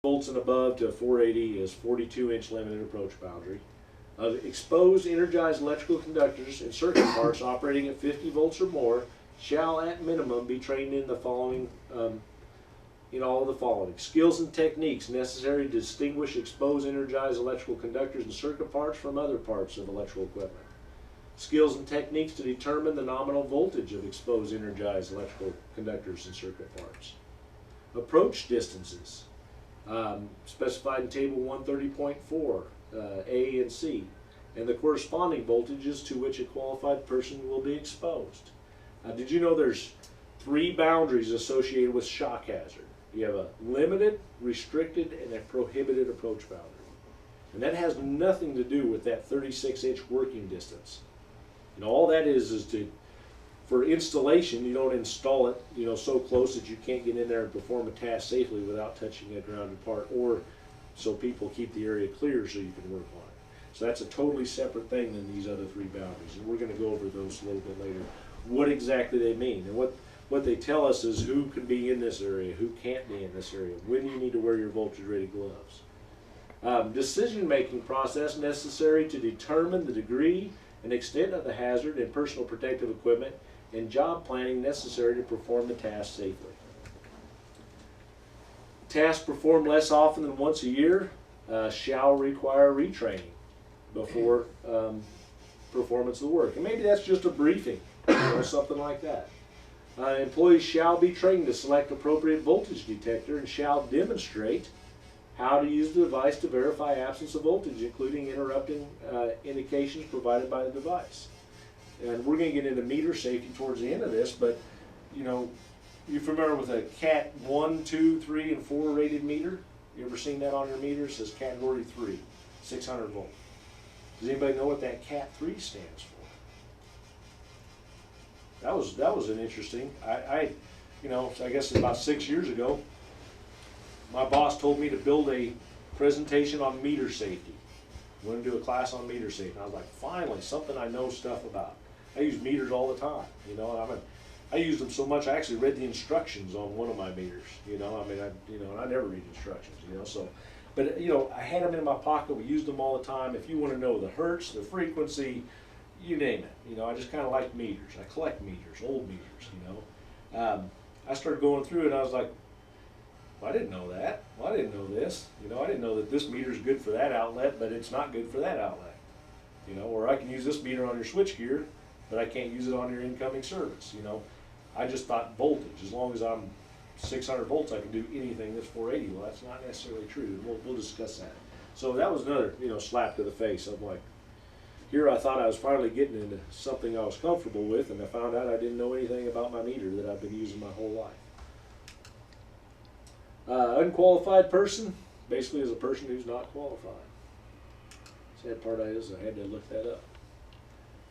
volts and above to 480 is 42-inch limited approach boundary. Of exposed energized electrical conductors and circuit parts operating at 50 volts or more shall at minimum be trained in the following, in all of the following. Skills and techniques necessary to distinguish exposed energized electrical conductors and circuit parts from other parts of electrical equipment. Skills and techniques to determine the nominal voltage of exposed energized electrical conductors and circuit parts. Approach distances, specified in table 130.4, A and C, and the corresponding voltages to which a qualified person will be exposed. Did you know there's 3 boundaries associated with shock hazard? You have a limited, restricted, and a prohibited approach boundary. And that has nothing to do with that 36-inch working distance. You know, all that is to, for installation, you don't install it, you know, so close that you can't get in there and perform a task safely without touching a grounded part, or so people keep the area clear so you can work on it. So that's a totally separate thing than these other 3 boundaries, and we're going to go over those a little bit later, what exactly they mean. And what they tell us is who can be in this area, who can't be in this area, when you need to wear your voltage ready gloves. Decision-making process necessary to determine the degree and extent of the hazard and personal protective equipment, and job planning necessary to perform the task safely. Tasks performed less often than once a year shall require retraining before performance of the work. And maybe that's just a briefing, or something like that. Employees shall be trained to select appropriate voltage detector and shall demonstrate how to use the device to verify absence of voltage, including interrupting indications provided by the device. And we're going to get into meter safety towards the end of this, but you know, you're familiar with a Cat 1, 2, 3, and 4 rated meter? You ever seen that on your meter? It says category 3, 600 volt. Does anybody know what that Cat 3 stands for? That was an interesting. You know, I guess about 6 years ago, my boss told me to build a presentation on meter safety. We're going to do a class on meter safety. And I was like, finally, something I know stuff about. I use meters all the time. You know, I use them so much. I actually read the instructions on one of my meters. You know, I mean, and I never read instructions. You know, so, but you know, I had them in my pocket. We used them all the time. If you want to know the hertz, the frequency, you name it. You know, I just kind of like meters. I collect meters, old meters. You know, I started going through it, and I was like, well, I didn't know that. Well, I didn't know this. You know, I didn't know that this meter is good for that outlet, but it's not good for that outlet. You know, or I can use this meter on your switchgear, but I can't use it on your incoming service. You know, I just thought voltage. As long as I'm 600 volts, I can do anything that's 480. Well, that's not necessarily true. We'll discuss that. So that was another, you know, slap to the face. I'm like, here I thought I was finally getting into something I was comfortable with, and I found out I didn't know anything about my meter that I've been using my whole life. Unqualified person basically is a person who's not qualified. Sad part is I had to look that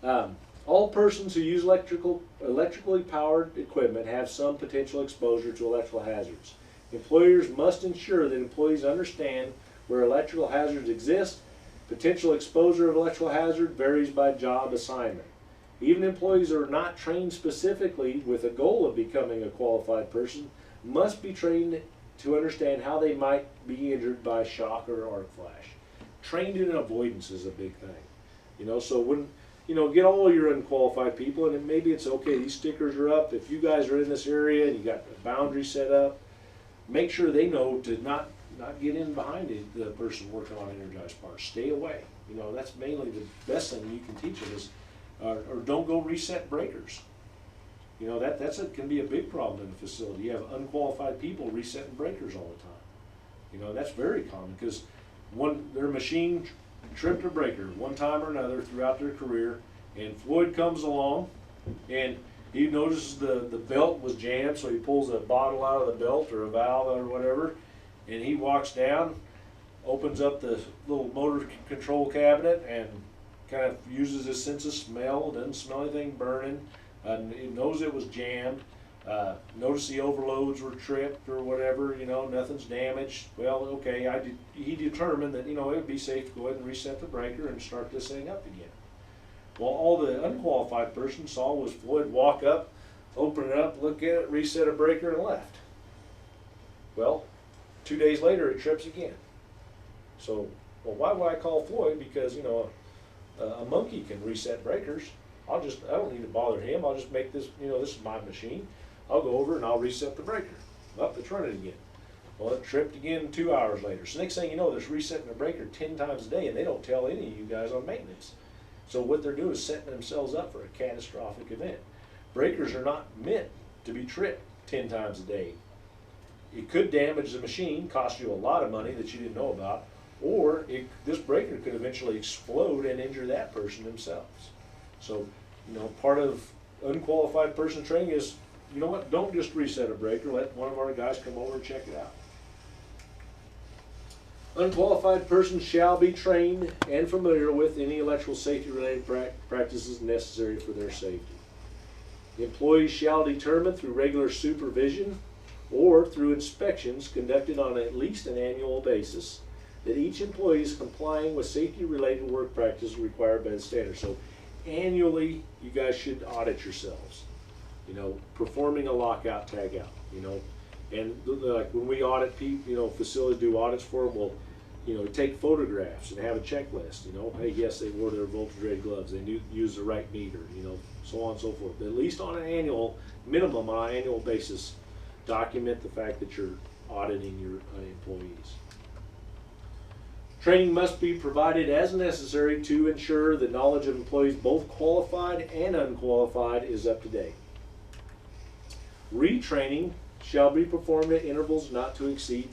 up. All persons who use electrically powered equipment have some potential exposure to electrical hazards. Employers must ensure that employees understand where electrical hazards exist. Potential exposure of electrical hazard varies by job assignment. Even employees who are not trained specifically with a goal of becoming a qualified person must be trained to understand how they might be injured by shock or arc flash. Trained in avoidance is a big thing. You know, so when, you know, get all your unqualified people, and maybe it's okay, these stickers are up. If you guys are in this area and you got a boundary set up, make sure they know to not get in behind the person working on energized parts. Stay away. You know, that's mainly the best thing you can teach them is, or don't go reset breakers. You know, that can be a big problem in the facility. You have unqualified people resetting breakers all the time. You know, that's very common because their machine tripped a breaker one time or another throughout their career, and Floyd comes along and he notices the belt was jammed, so he pulls a bottle out of the belt or a valve or whatever, and he walks down, opens up the little motor control cabinet, and kind of uses his sense of smell, doesn't smell anything burning. It knows it was jammed. Notice the overloads were tripped or whatever, you know, nothing's damaged. Well, okay, he determined that, you know, it would be safe to go ahead and reset the breaker and start this thing up again. Well, all the unqualified person saw was Floyd walk up, open it up, look at it, reset a breaker, and left. Well, 2 days later it trips again. So, well, why would I call Floyd? Because, you know, a monkey can reset breakers. I don't need to bother him. I'll just make this, you know, this is my machine. I'll go over and I'll reset the breaker. Up, it's running again. Well, it tripped again 2 hours later. So next thing you know, there's resetting the breaker 10 times a day, and they don't tell any of you guys on maintenance. So what they're doing is setting themselves up for a catastrophic event. Breakers are not meant to be tripped 10 times a day. It could damage the machine, cost you a lot of money that you didn't know about, or this breaker could eventually explode and injure that person themselves. So, you know, part of unqualified person training is, you know what, don't just reset a breaker, let one of our guys come over and check it out. Unqualified persons shall be trained and familiar with any electrical safety related practices necessary for their safety. Employees shall determine through regular supervision or through inspections conducted on at least an annual basis that each employee is complying with safety related work practices required by the standard. So annually you guys should audit yourselves, you know, performing a lockout tagout, you know, and like when we audit people, you know, facilities do audits for them, we'll, you know, take photographs and have a checklist, you know, hey, yes, they wore their voltage rated gloves, they use the right meter, you know, so on and so forth. But at least on an annual, minimum on an annual basis, document the fact that you're auditing your employees. Training must be provided as necessary to ensure the knowledge of employees, both qualified and unqualified, is up to date. Retraining shall be performed at intervals not to exceed